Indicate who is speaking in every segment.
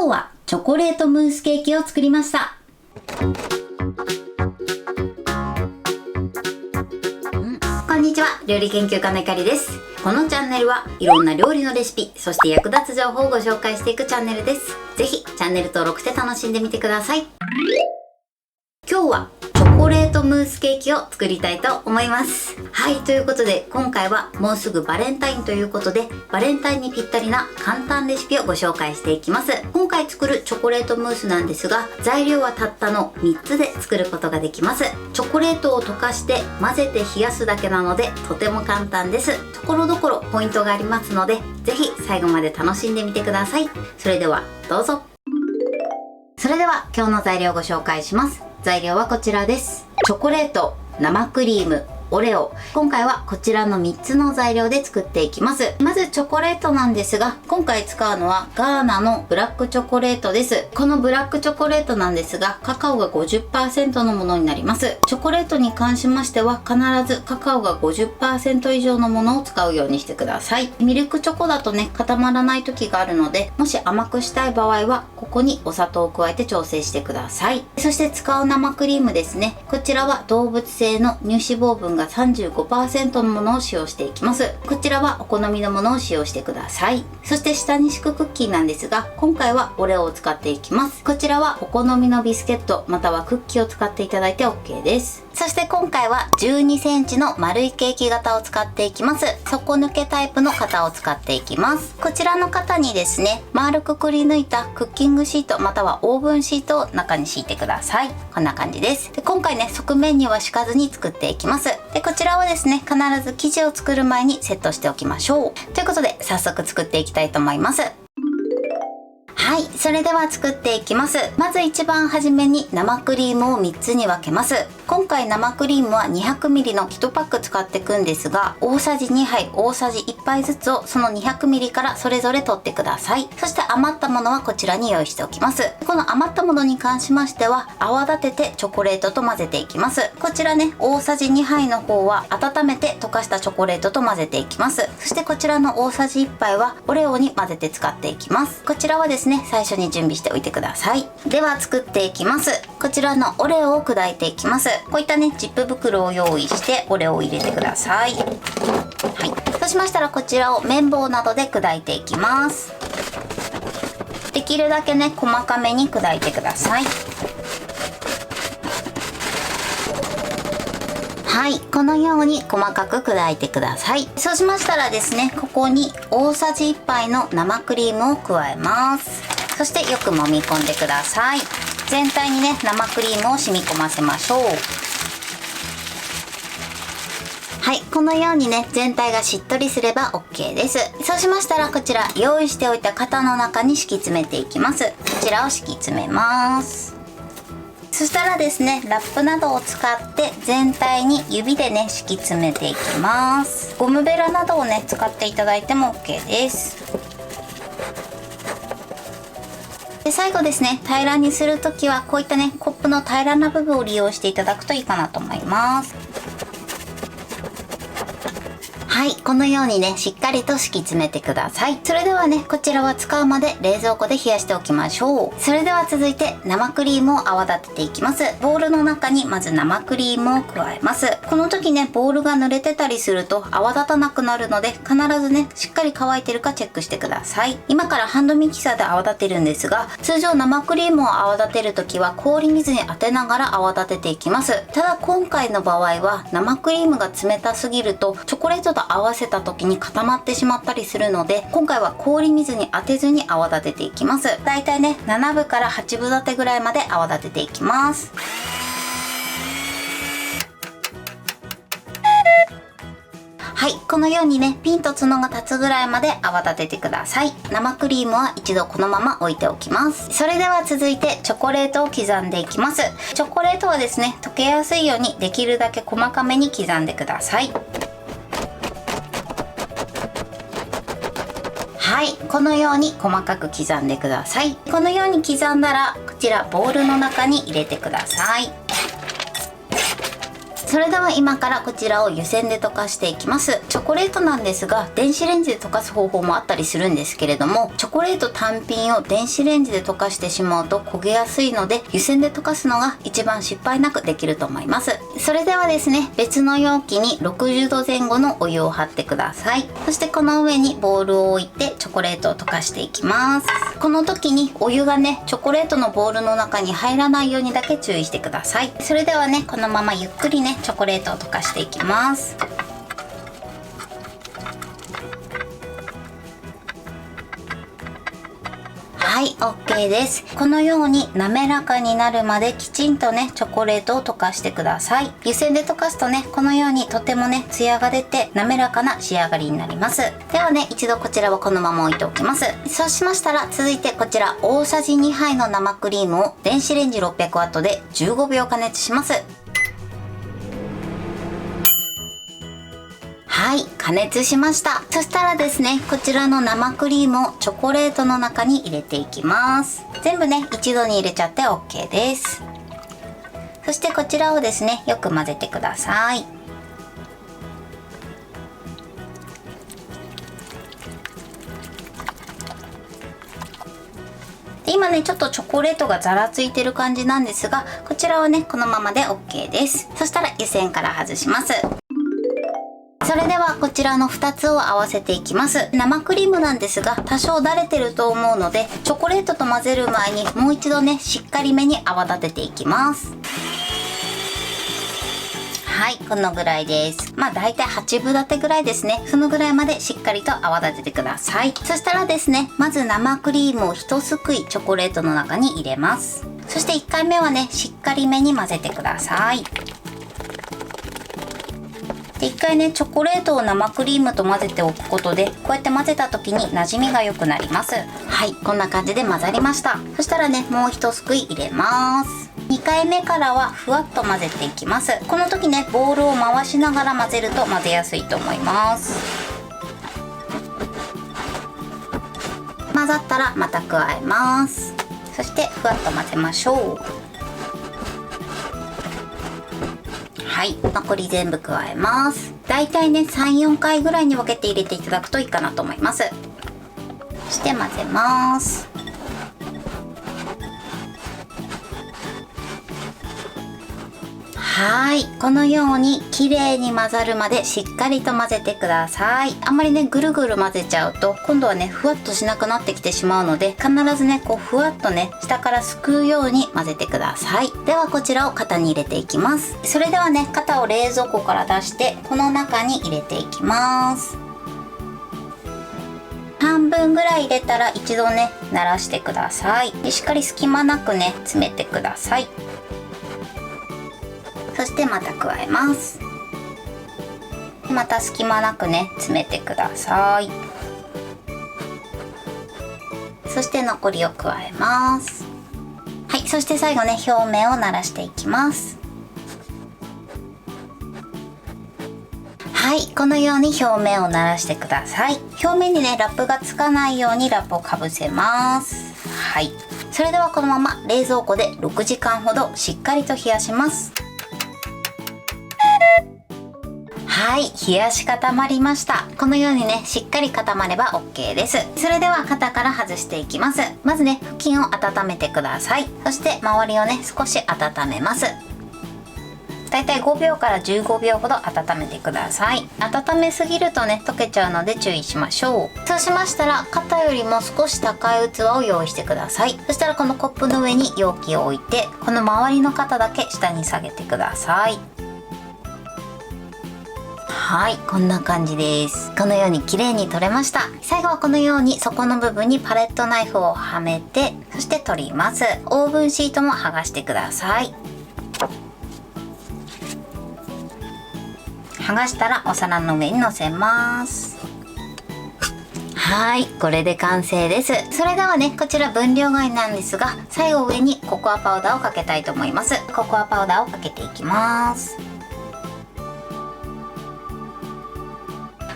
Speaker 1: 今日はチョコレートムースケーキを作りました。こんにちは、料理研究家のゆかりです。このチャンネルはいろんな料理のレシピ、そして役立つ情報をご紹介していくチャンネルです。ぜひチャンネル登録して楽しんでみてください。今日はチョコレートムースケーキを作りたいと思います。はい、ということで今回はもうすぐバレンタインということで、バレンタインにぴったりな簡単レシピをご紹介していきます。今回作るチョコレートムースなんですが、材料はたったの3つで作ることができます。チョコレートを溶かして混ぜて冷やすだけなのでとても簡単です。ところどころポイントがありますので、ぜひ最後まで楽しんでみてください。それではどうぞ。それでは今日の材料をご紹介します。材料はこちらです。チョコレート、生クリーム、オレオ。今回はこちらの3つの材料で作っていきます。まずチョコレートなんですが、今回使うのはガーナのブラックチョコレートです。このブラックチョコレートなんですが、カカオが 50% のものになります。チョコレートに関しましては必ずカカオが 50% 以上のものを使うようにしてください。ミルクチョコだとね、固まらない時があるので、もし甘くしたい場合はここにお砂糖を加えて調整してください。そして使う生クリームですね。こちらは動物性の乳脂肪分が 35% のものを使用していきます。こちらはお好みのものを使用してください。そして下に敷くクッキーなんですが、今回はオレオを使っていきます。こちらはお好みのビスケットまたはクッキーを使っていただいて OK です。そして今回は12センチの丸いケーキ型を使っていきます。底抜けタイプの型を使っていきます。こちらの型にですね、丸くくり抜いたクッキングシートまたはオーブンシートを中に敷いてください。こんな感じです。で、今回ね、側面には敷かずに作っていきます。で、こちらはですね、必ず生地を作る前にセットしておきましょう。ということで早速作っていきたいと思います。はい、それでは作っていきます。まず一番初めに生クリームを3つに分けます。今回生クリームは 200ml の1パック使っていくんですが、大さじ2杯、大さじ1杯ずつをその 200ml からそれぞれ取ってください。そして余ったものはこちらに用意しておきます。この余ったものに関しましては、泡立ててチョコレートと混ぜていきます。こちらね、大さじ2杯の方は温めて溶かしたチョコレートと混ぜていきます。そしてこちらの大さじ1杯はオレオに混ぜて使っていきます。こちらはですね、最初に準備しておいてください。では作っていきます。こちらのオレオを砕いていきます。こういったね、ジップ袋を用意してオレオを入れてください。はい、そうしましたらこちらを綿棒などで砕いていきます。できるだけね、細かめに砕いてください。はい、このように細かく砕いてください。そうしましたらですね、ここに大さじ1杯の生クリームを加えます。そしてよく揉み込んでください。全体にね、生クリームを染み込ませましょう。はい、このようにね、全体がしっとりすれば OK です。そうしましたらこちら用意しておいた型の中に敷き詰めていきます。こちらを敷き詰めます。そしたらですね、ラップなどを使って全体に指でね、敷き詰めていきます。ゴムベラなどをね、使っていただいても OK です。で、最後ですね、平らにするときはこういったね、コップの平らな部分を利用していただくといいかなと思います。はい、このようにね、しっかりと敷き詰めてください。それではね、こちらは使うまで冷蔵庫で冷やしておきましょう。それでは続いて生クリームを泡立てていきます。ボウルの中にまず生クリームを加えます。この時ね、ボウルが濡れてたりすると泡立たなくなるので、必ずね、しっかり乾いてるかチェックしてください。今からハンドミキサーで泡立てるんですが、通常生クリームを泡立てる時は氷水に当てながら泡立てていきます。ただ今回の場合は生クリームが冷たすぎるとチョコレートと合わせた時に固まってしまったりするので、今回は氷水に当てずに泡立てていきます。だいたいね、7分から8分立てぐらいまで泡立てていきます。はい、このようにね、ピンと角が立つぐらいまで泡立ててください。生クリームは一度このまま置いておきます。それでは続いてチョコレートを刻んでいきます。チョコレートはですね、溶けやすいようにできるだけ細かめに刻んでください。はい、このように細かく刻んでください。このように刻んだらこちらボウルの中に入れてください。それでは今からこちらを湯煎で溶かしていきます。チョコレートなんですが、電子レンジで溶かす方法もあったりするんですけれども、チョコレート単品を電子レンジで溶かしてしまうと焦げやすいので、湯煎で溶かすのが一番失敗なくできると思います。それではですね、別の容器に60度前後のお湯を張ってください。そしてこの上にボウルを置いてチョコレートを溶かしていきます。この時にお湯がね、チョコレートのボウルの中に入らないようにだけ注意してください。それではね、このままゆっくりね、チョコレートを溶かしていきます。はい、OK です。このように滑らかになるまできちんとね、チョコレートを溶かしてください。湯煎で溶かすとね、このようにとてもね、ツヤが出て滑らかな仕上がりになります。ではね、一度こちらはこのまま置いておきます。そうしましたら、続いてこちら大さじ2杯の生クリームを電子レンジ 600W で15秒加熱します。はい、加熱しました。そしたらですね、こちらの生クリームをチョコレートの中に入れていきます。全部ね、一度に入れちゃって OK です。そしてこちらをですね、よく混ぜてください。で今ね、ちょっとチョコレートがざらついてる感じなんですが、こちらはね、このままで OK です。そしたら湯煎から外します。それではこちらの2つを合わせていきます。生クリームなんですが多少だれてると思うので、チョコレートと混ぜる前にもう一度ね、しっかりめに泡立てていきます。はい、このぐらいです。まあだいたい8分立てぐらいですね。そのぐらいまでしっかりと泡立ててください。そしたらですね、まず生クリームを1すくいチョコレートの中に入れます。そして1回目はね、しっかりめに混ぜてください。で一回ね、チョコレートを生クリームと混ぜておくことで、こうやって混ぜた時に馴染みが良くなります。はい、こんな感じで混ざりました。そしたらね、もう一すくい入れます。2回目からはふわっと混ぜていきます。この時ね、ボウルを回しながら混ぜると混ぜやすいと思います。混ざったらまた加えます。そしてふわっと混ぜましょう。はい、残り全部加えます。だいたいね、3、4回ぐらいに分けて入れていただくといいかなと思います。そして混ぜます。はい、このように綺麗に混ざるまでしっかりと混ぜてください。あんまりね、ぐるぐる混ぜちゃうと今度はね、ふわっとしなくなってきてしまうので、必ずね、こうふわっとね、下からすくうように混ぜてください。ではこちらを型に入れていきます。それではね、型を冷蔵庫から出してこの中に入れていきます。半分ぐらい入れたら一度ね、慣らしてください。でしっかり隙間なくね、詰めてください。そしてまた加えます。また隙間なくね、詰めてください。そして残りを加えます。はい、そして最後ね、表面をならしていきます。はい、このように表面をならしてください。表面にね、ラップがつかないようにラップをかぶせます。はい、それではこのまま冷蔵庫で6時間ほどしっかりと冷やします。はい、冷やし固まりました。このようにね、しっかり固まれば OK です。それでは型から外していきます。まずね、布巾を温めてください。そして周りをね、少し温めます。だいたい5秒から15秒ほど温めてください。温めすぎるとね、溶けちゃうので注意しましょう。そうしましたら、肩よりも少し高い器を用意してください。そしたらこのコップの上に容器を置いて、この周りの肩だけ下に下げてください。はい、こんな感じです。このように綺麗に取れました。最後はこのように底の部分にパレットナイフをはめて、そして取ります。オーブンシートも剥がしてください。剥がしたらお皿の上に乗せます。はい、これで完成です。それではね、こちら分量外なんですが、最後上にココアパウダーをかけたいと思います。ココアパウダーをかけていきます。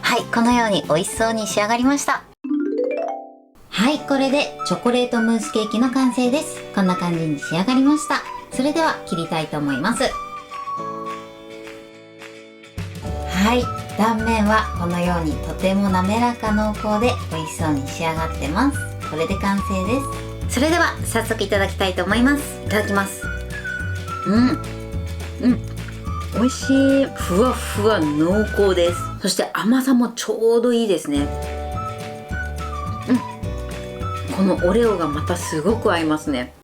Speaker 1: はい、このように美味しそうに仕上がりました。はい、これでチョコレートムースケーキの完成です。こんな感じに仕上がりました。それでは切りたいと思います。はい、断面はこのようにとても滑らか濃厚で美味しそうに仕上がってます。これで完成です。それでは早速いただきたいと思います。いただきます。美味しい。ふわふわ濃厚です。そして甘さもちょうどいいですね。このオレオがまたすごく合いますね。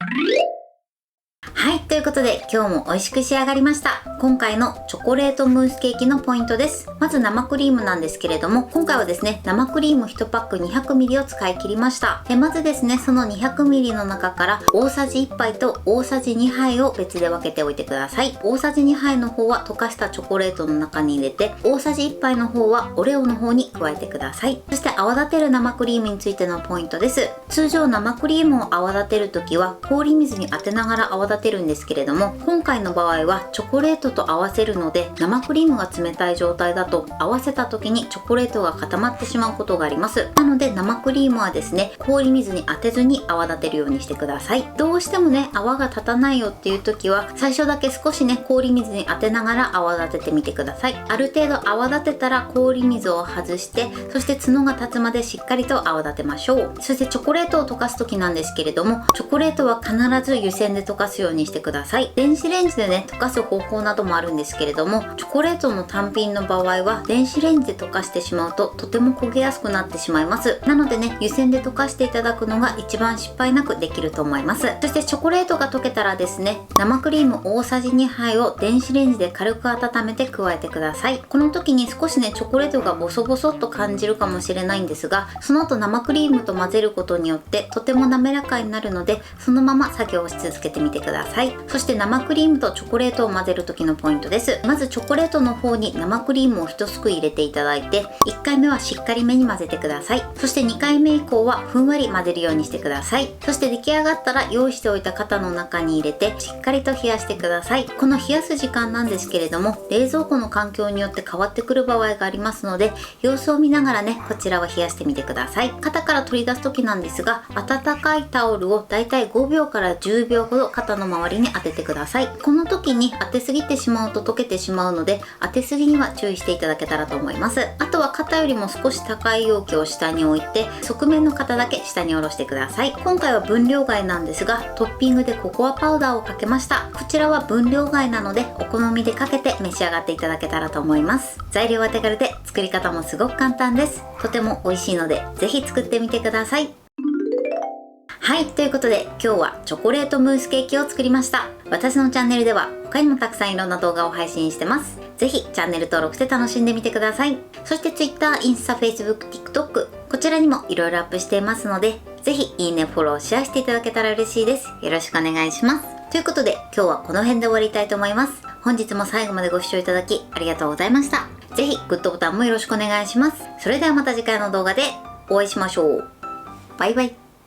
Speaker 1: はい、ということで今日も美味しく仕上がりました。今回のチョコレートムースケーキのポイントです。まず生クリームなんですけれども、今回はですね、生クリーム1パック 200ml を使い切りました。まずですね、その 200ml の中から大さじ1杯と大さじ2杯を別で分けておいてください。大さじ2杯の方は溶かしたチョコレートの中に入れて、大さじ1杯の方はオレオの方に加えてください。そして泡立てる生クリームについてのポイントです。通常生クリームを泡立てるときは氷水に当てながら泡立てるんですけれども、今回の場合はチョコレートと合わせるので、生クリームが冷たい状態だと合わせた時にチョコレートが固まってしまうことがあります。なので生クリームはですね、氷水に当てずに泡立てるようにしてください。どうしてもね、泡が立たないよっていう時は最初だけ少しね、氷水に当てながら泡立ててみてください。ある程度泡立てたら氷水を外して、そして角が立つまでしっかりと泡立てましょう。そしてチョコレートを溶かす時なんですけれども、チョコレートは必ず湯煎で溶かすようにしてください。電子レンジでね、溶かす方法などもあるんですけれども、チョコレートの単品の場合は電子レンジで溶かしてしまうととても焦げやすくなってしまいます。なのでね、湯煎で溶かしていただくのが一番失敗なくできると思います。そしてチョコレートが溶けたらですね、生クリーム大さじ2杯を電子レンジで軽く温めて加えてください。この時に少しね、チョコレートがボソボソっと感じるかもしれないんですが、その後生クリームと混ぜることによってとても滑らかになるので、そのまま作業をし続けてみてください。そして生クリームとチョコレートを混ぜる時のポイントです。まずチョコレートの方に生クリームを1すくい入れていただいて、1回目はしっかりめに混ぜてください。そして2回目以降はふんわり混ぜるようにしてください。そして出来上がったら用意しておいた型の中に入れてしっかりと冷やしてください。この冷やす時間なんですけれども、冷蔵庫の環境によって変わってくる場合がありますので、様子を見ながらね、こちらは冷やしてみてください。型から取り出す時なんですが、温かいタオルをだいたい5秒から10秒ほど型の周りに当ててください。この時に当てすぎてしまうと溶けてしまうので、当てすぎには注意していただけたらと思います。あとは型よりも少し高い容器を下に置いて、側面の型だけ下に下ろしてください。今回は分量外なんですが、トッピングでココアパウダーをかけました。こちらは分量外なので、お好みでかけて召し上がっていただけたらと思います。材料は手軽で作り方もすごく簡単です。とても美味しいので、ぜひ作ってみてください。はい、ということで今日はチョコレートムースケーキを作りました。私のチャンネルでは他にもたくさんいろんな動画を配信してます。ぜひチャンネル登録して楽しんでみてください。そして Twitter、インスタ、Facebook、TikTok、こちらにもいろいろアップしていますので、ぜひいいね、フォロー、シェアしていただけたら嬉しいです。よろしくお願いします。ということで今日はこの辺で終わりたいと思います。本日も最後までご視聴いただきありがとうございました。ぜひグッドボタンもよろしくお願いします。それではまた次回の動画でお会いしましょう。バイバイ。